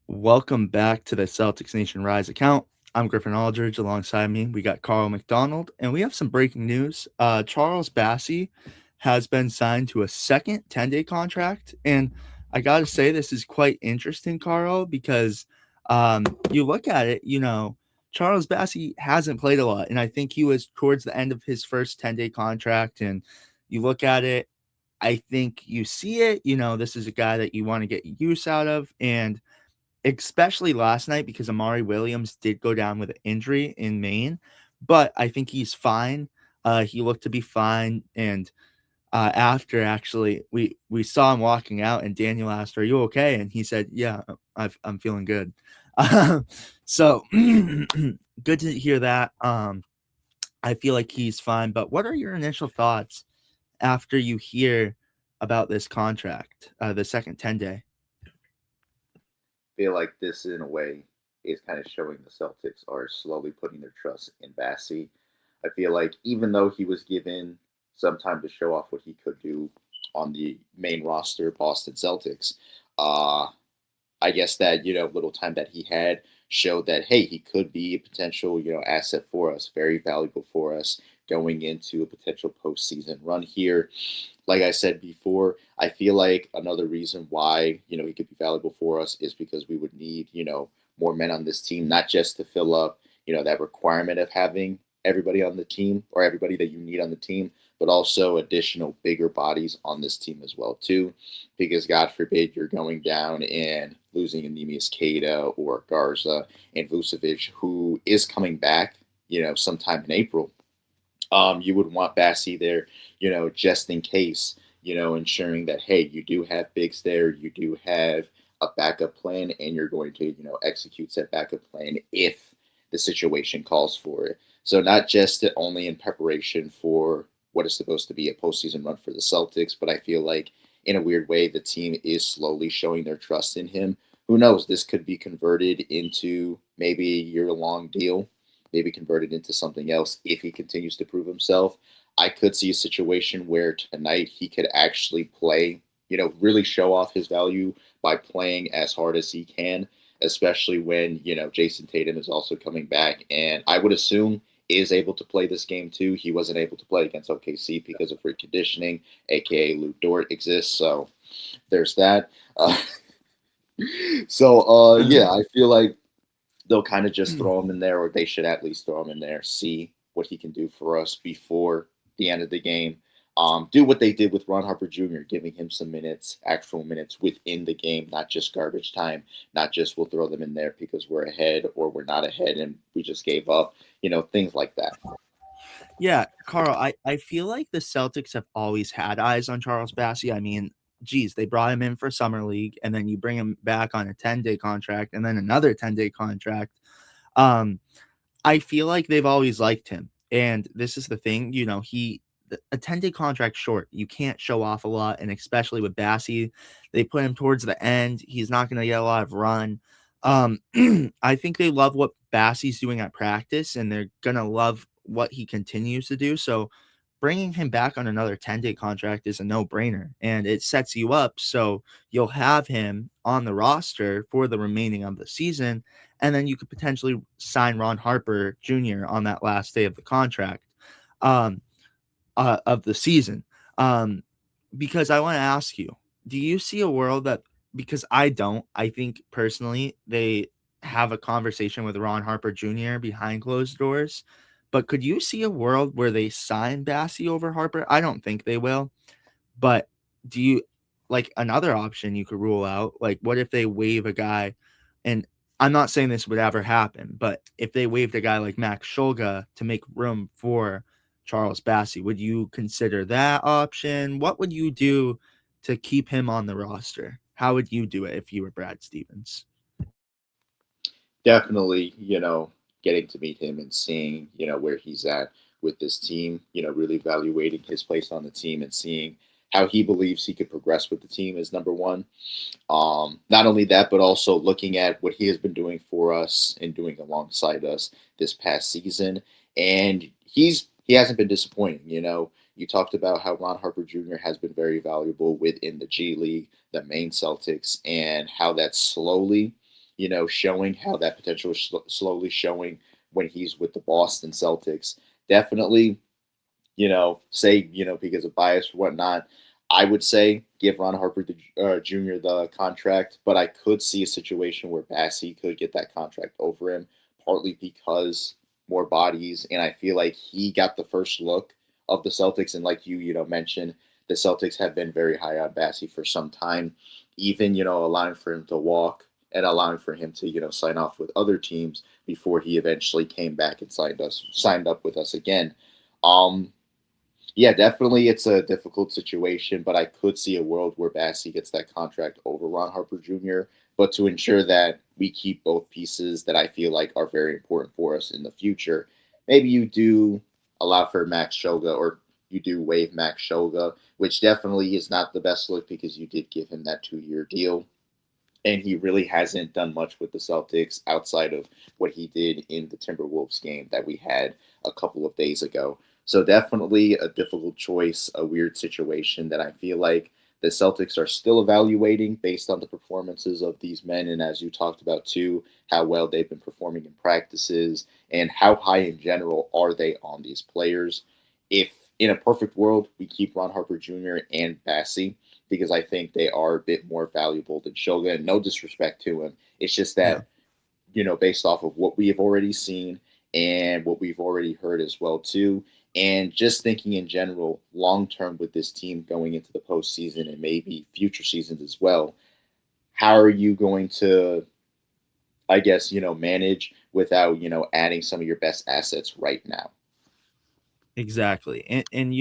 Welcome back to the Celtics Nation Rise account. I'm Griffin Aldrich. Alongside me, we got Carl McDonald, and we have some breaking news. Charles Bassey has been signed to a second 10-day contract, and I got to say this is quite interesting, Carl, because you look at it, Charles Bassey hasn't played a lot, and I think he was towards the end of his first 10-day contract, and you look at it, I think you see it, this is a guy that you want to get use out of, and especially last night because Amari Williams did go down with an injury in Maine, but I think he's fine. He looked to be fine, and after actually we saw him walking out, and Daniel asked, "Are you okay?" And he said, "Yeah, I'm feeling good." So good to hear that. I feel like he's fine. But what are your initial thoughts after you hear about this contract, the second 10-day? Feel like this, in a way, is kind of showing the Celtics are slowly putting their trust in Bassey. I feel like even though he was given some time to show off what he could do on the main roster, Boston Celtics, uh, I guess that little time that he had showed that hey, he could be a potential asset for us, very valuable for us going into a potential postseason run here. Like I said before, I feel like another reason why he could be valuable for us is because we would need more men on this team, not just to fill up that requirement of having everybody on the team or everybody that you need on the team, but also additional bigger bodies on this team as well too, because God forbid you're going down and losing Anemias Keita or Garza and Vucevic, who is coming back, sometime in April. You would want Bassey there, just in case, ensuring that hey, you do have bigs there, you do have a backup plan, and you're going to, execute that backup plan if the situation calls for it. So not just only in preparation for what is supposed to be a postseason run for the Celtics, but I feel like in a weird way the team is slowly showing their trust in him. Who knows? This could be converted into maybe a year-long deal, maybe converted into something else if he continues to prove himself. I could see a situation where tonight he could actually play, really show off his value by playing as hard as he can, especially when, Jason Tatum is also coming back. And I would assume is able to play this game too. He wasn't able to play against OKC because of free conditioning, aka Lou Dort exists. So there's that. Yeah, I feel like they'll kind of just throw him in there, or they should at least throw him in there, see what he can do for us before the end of the game. Do what they did with Ron Harper Jr., giving him some minutes, actual minutes within the game, not just garbage time, not just we'll throw them in there because we're ahead or we're not ahead and we just gave up, things like that. Yeah, Carl, I feel like the Celtics have always had eyes on Charles Bassey. I mean, geez, they brought him in for summer league, and then you bring him back on a 10-day contract, and then another 10-day contract. Um, I feel like they've always liked him, and this is the thing, a 10-day contract short. You can't show off a lot, and especially with Bassey, they put him towards the end. He's not going to get a lot of run. Um, I think they love what Bassey's doing at practice, and they're going to love what he continues to do. So bringing him back on another 10-day contract is a no-brainer, and it sets you up so you'll have him on the roster for the remaining of the season, and then you could potentially sign Ron Harper Jr. on that last day of the contract. Um, of the season. Um, because I want to ask you, do you see a world that, because I don't, I think personally they have a conversation with Ron Harper Jr. behind closed doors, but could you see a world where they sign Bassey over Harper? I don't think they will, but do you, like, another option you could rule out? Like, what if they waive a guy, and I'm not saying this would ever happen, but if they waived a guy like Max Shulga to make room for Charles Bassey, would you consider that option? What would you do to keep him on the roster? How would you do it if you were Brad Stevens? Definitely, getting to meet him and seeing, where he's at with this team, really evaluating his place on the team and seeing how he believes he could progress with the team is number one. Not only that, but also looking at what he has been doing for us and doing alongside us this past season. And he hasn't been disappointing. You talked about how Ron Harper Jr. has been very valuable within the G League, the main Celtics, and how that slowly showing how that potential is slowly showing when he's with the Boston Celtics. Definitely, say, because of bias or whatnot, I would say give Ron Harper Jr. the contract, but I could see a situation where Bassey could get that contract over him, partly because more bodies, and I feel like he got the first look of the Celtics, and like mentioned, the Celtics have been very high on Bassey for some time, even allowing for him to walk and allowing for him to sign off with other teams before he eventually came back and signed up with us again. Um, yeah, definitely it's a difficult situation, but I could see a world where Bassey gets that contract over Ron Harper Jr. But to ensure that we keep both pieces that I feel like are very important for us in the future, maybe you do allow for Max Shoga or you do waive Max Shoga, which definitely is not the best look because you did give him that 2-year deal and he really hasn't done much with the Celtics outside of what he did in the Timberwolves game that we had a couple of days ago. So definitely a difficult choice, a weird situation that I feel like the Celtics are still evaluating based on the performances of these men, and as you talked about too, how well they've been performing in practices and how high in general are they on these players. If in a perfect world we keep Ron Harper Jr. and Bassey, because I think they are a bit more valuable than Shoga. And no disrespect to him, it's just Yeah, that based off of what we have already seen and what we've already heard as well too, and just thinking in general, long term with this team going into the postseason and maybe future seasons as well. How are you going to, I guess, manage without adding some of your best assets right now? exactly. And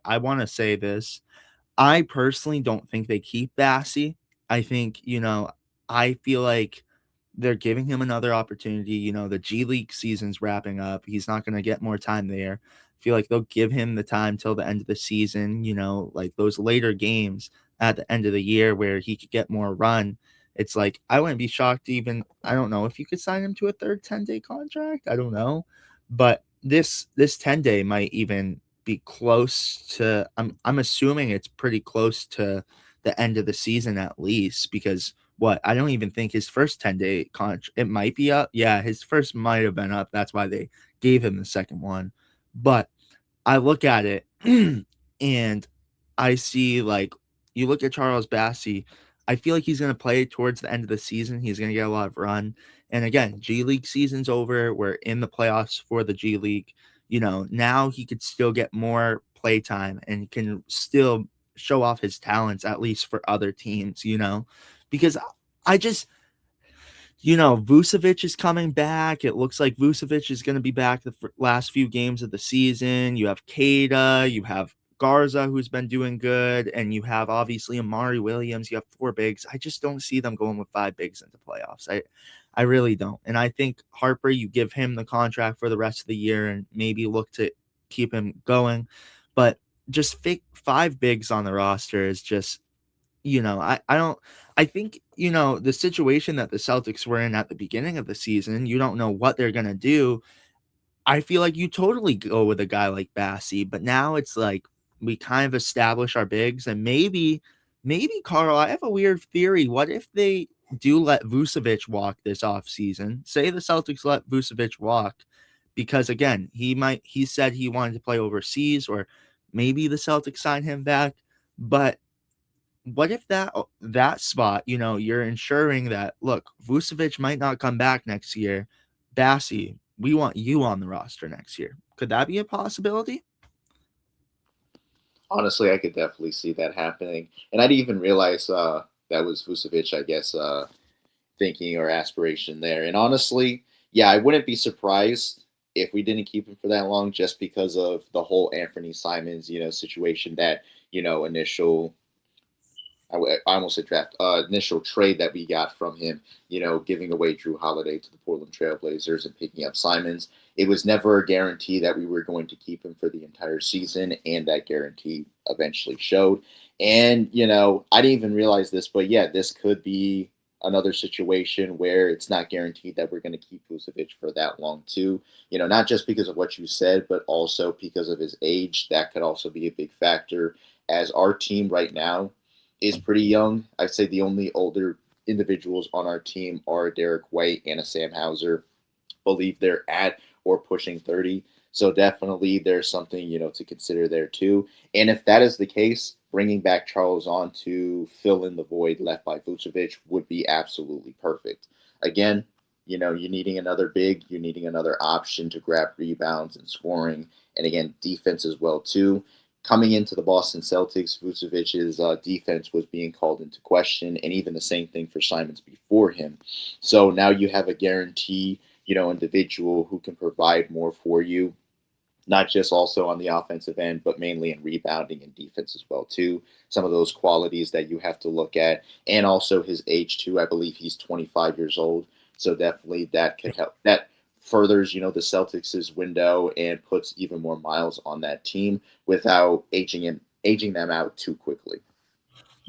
I want to say this. I personally don't think they keep Bassey. I think, I feel like they're giving him another opportunity. The G League season's wrapping up. He's not going to get more time there. I feel like they'll give him the time till the end of the season, like those later games at the end of the year where he could get more run. It's like I wouldn't be shocked even I don't know if you could sign him to a third 10-day contract. I don't know. But this 10-day might even be close to I'm assuming it's pretty close to the end of the season at least because what I don't even think his first 10-day contract it might be up. Yeah, his first might have been up. That's why they gave him the second one. But I look at it and I see like you look at Charles Bassey, I feel like he's gonna play towards the end of the season. He's gonna get a lot of run. And again, G League season's over. We're in the playoffs for the G League. Now he could still get more play time and can still show off his talents at least for other teams. Because I just Vucevic is coming back. It looks like Vucevic is going to be back the last few games of the season. You have Kada, you have Garza, who's been doing good, and you have obviously Amari Williams. You have 4 bigs. I just don't see them going with 5 bigs into playoffs. I really don't. And I think Harper, you give him the contract for the rest of the year and maybe look to keep him going. But just 5 bigs on the roster is just I don't I think, the situation that the Celtics were in at the beginning of the season, you don't know what they're gonna do. I feel like you totally go with a guy like Bassey, but now it's like we kind of establish our bigs and maybe Carl, I have a weird theory. What if they do let Vucevic walk this offseason? Say the Celtics let Vucevic walk because again, he said he wanted to play overseas or maybe the Celtics sign him back, but what if that spot, you're ensuring that look, Vucevic might not come back next year. Bassey, we want you on the roster next year. Could that be a possibility? Honestly, I could definitely see that happening, and I didn't even realize that was Vucevic. I guess thinking or aspiration there. And honestly, yeah, I wouldn't be surprised if we didn't keep him for that long, just because of the whole Anthony Simons, situation. That initial I almost said draft, initial trade that we got from him, giving away Drew Holiday to the Portland Trailblazers and picking up Simons. It was never a guarantee that we were going to keep him for the entire season, and that guarantee eventually showed. And, I didn't even realize this, but yeah, this could be another situation where it's not guaranteed that we're going to keep Vucevic for that long, too. Not just because of what you said, but also because of his age. That could also be a big factor, as our team right now is pretty young. I'd say the only older individuals on our team are Derek White and a Sam Hauser. Believe they're at or pushing 30. So definitely there's something, to consider there too. And if that is the case, bringing back Charles on to fill in the void left by Vucevic would be absolutely perfect. Again, you're needing another big, you're needing another option to grab rebounds and scoring, and again, defense as well too. Coming into the Boston Celtics, Vucevic's defense was being called into question, and even the same thing for Simons before him. So now you have a guarantee, individual who can provide more for you, not just also on the offensive end, but mainly in rebounding and defense as well too. Some of those qualities that you have to look at, and also his age too. I believe he's 25 years old, so definitely that could help. That furthers, the Celtics' window and puts even more miles on that team without aging them out too quickly.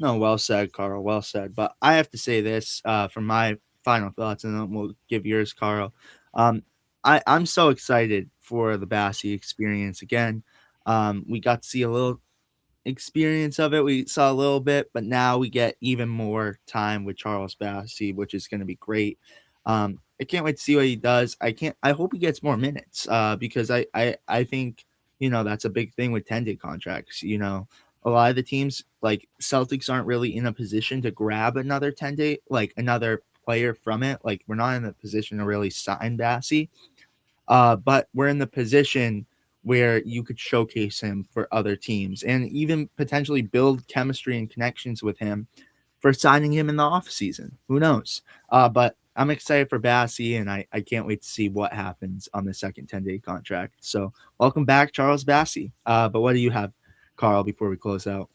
No, well said, Carl. Well said. But I have to say this for my final thoughts, and then we'll give yours, Carl. I'm so excited for the Bassey experience again. We got to see a little experience of it. We saw a little bit, but now we get even more time with Charles Bassey, which is going to be great. I can't wait to see what he does. I hope he gets more minutes because I think, that's a big thing with 10-day contracts. A lot of the teams like Celtics aren't really in a position to grab another 10-day, like another player from it. Like we're not in a position to really sign Bassey. But we're in the position where you could showcase him for other teams and even potentially build chemistry and connections with him for signing him in the off season. Who knows? But I'm excited for Bassey, and I can't wait to see what happens on the second 10-day contract. So welcome back, Charles Bassey. But what do you have, Carl, before we close out?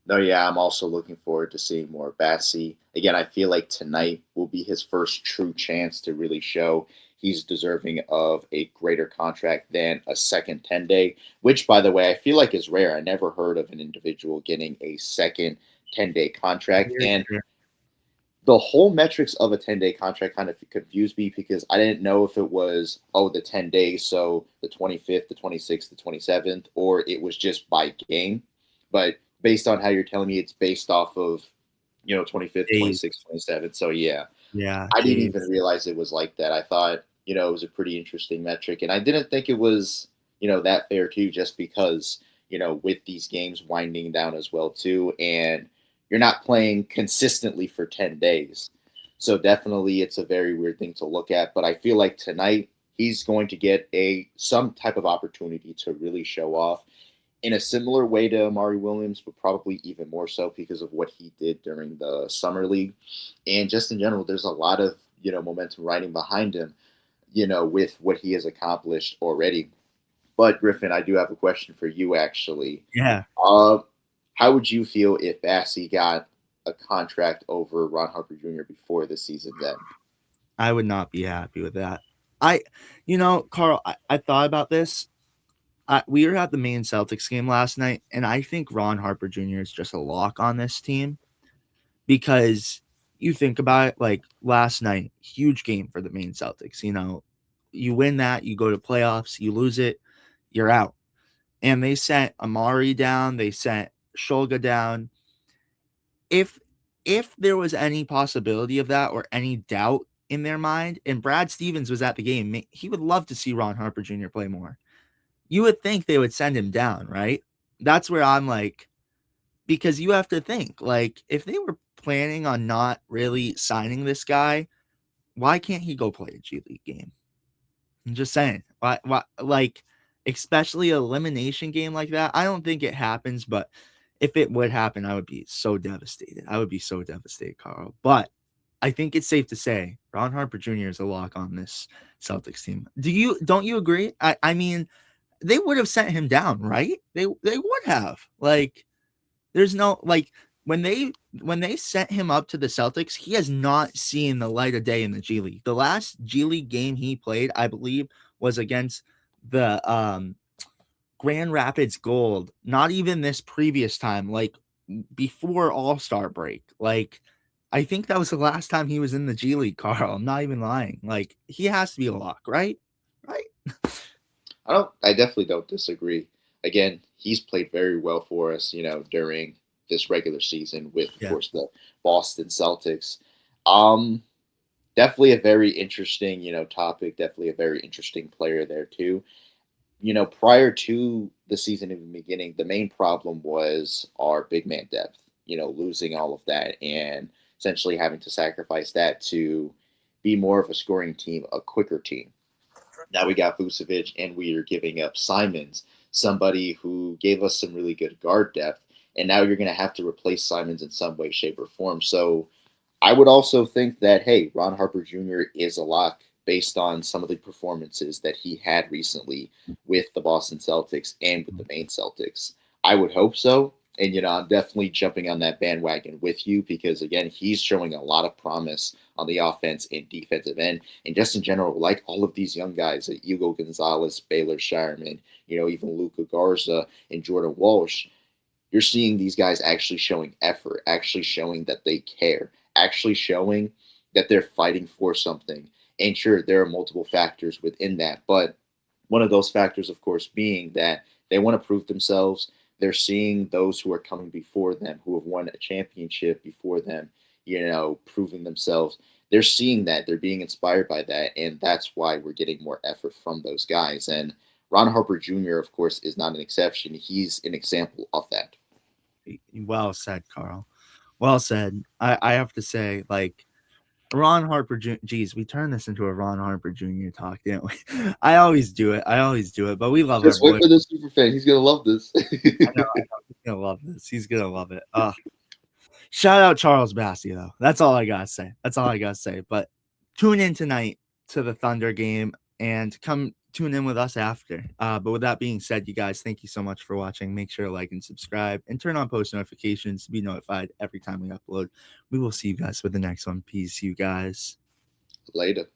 No, yeah, I'm also looking forward to seeing more Bassey. Again, I feel like tonight will be his first true chance to really show he's deserving of a greater contract than a second 10-day, which, by the way, I feel like is rare. I never heard of an individual getting a second 10-day contract. Very And true. the whole metrics of a 10-day contract kind of confused me because I didn't know if it was, the 10 days, so the 25th, the 26th, the 27th, or it was just by game. But based on how you're telling me, it's based off of, 25th, Days. 26th, 27th. So yeah, Yeah, I didn't even days. realize it was like that. I thought, it was a pretty interesting metric. And I didn't think it was, that fair too, just because, with these games winding down as well too. And you're not playing consistently for 10 days. So definitely it's a very weird thing to look at. But I feel like tonight he's going to get some type of opportunity to really show off in a similar way to Amari Williams, but probably even more so because of what he did during the summer league. And just in general, there's a lot of, momentum riding behind him, with what he has accomplished already. But Griffin, I do have a question for you actually. Yeah. Uh, how would you feel if Bassey got a contract over Ron Harper Jr. before the season's end? I would not be happy with that. I, Carl, I thought about this. We were at the main Celtics game last night, and I think Ron Harper Jr. is just a lock on this team because you think about it, like last night, huge game for the main Celtics. You win that, you go to playoffs, you lose it, you're out. And they sent Amari down, they sent Shulga down. If there was any possibility of that or any doubt in their mind, and Brad Stevens was at the game, he would love to see Ron Harper Jr. play more. You would think they would send him down, right? That's where I'm like, because you have to think, like, if they were planning on not really signing this guy, why can't he go play a G League game? I'm just saying. Why like, especially an elimination game like that? I don't think it happens, but if it would happen, I would be so devastated. I would be so devastated, Carl. But I think it's safe to say Ron Harper Jr. is a lock on this Celtics team. Don't you agree? I mean, they would have sent him down, right? They would have. Like, there's no like when they sent him up to the Celtics, he has not seen the light of day in the G League. The last G League game he played, I believe, was against the Grand Rapids Gold. Not even this previous time, like before All-Star break. Like, I think that was the last time he was in the G League, Carl. I'm not even lying. Like, he has to be a lock, right? Right? I definitely don't disagree. Again, he's played very well for us, during this regular season with, of Yeah. course, the Boston Celtics. Um, Definitely a very interesting, topic. Definitely a very interesting player there too. Prior to the season even beginning, the main problem was our big man depth. Losing all of that and essentially having to sacrifice that to be more of a scoring team, a quicker team. Now we got Vucevic, and we are giving up Simons, somebody who gave us some really good guard depth. And now you're going to have to replace Simons in some way, shape, or form. So I would also think that, hey, Ron Harper Jr. is a lock based on some of the performances that he had recently with the Boston Celtics and with the Maine Celtics. I would hope so. And, I'm definitely jumping on that bandwagon with you because, again, he's showing a lot of promise on the offense and defensive end. And just in general, like all of these young guys, like Hugo Gonzalez, Baylor Shireman, even Luca Garza and Jordan Walsh, you're seeing these guys actually showing effort, actually showing that they care, actually showing that they're fighting for something. And sure, there are multiple factors within that, but one of those factors, of course, being that they want to prove themselves. They're seeing those who are coming before them, who have won a championship before them, proving themselves. They're seeing that. They're being inspired by that. And that's why we're getting more effort from those guys. And Ron Harper Jr., of course, is not an exception. He's an example of that. Well said, Carl. Well said. I have to say, like, Ron Harper Jr. Geez, we turned this into a Ron Harper Jr. talk, didn't we? I always do it. But we love our Just wait boy. for the super fan. He's going to love this. I know. He's gonna love this. He's gonna love it. Shout out Charles Bassey, though. That's all I gotta say. But tune in tonight to the Thunder game and come tune in with us after. But with that being said, you guys, thank you so much for watching. Make sure to like and subscribe and turn on post notifications to be notified every time we upload. We will see you guys with the next one. Peace, you guys. Later.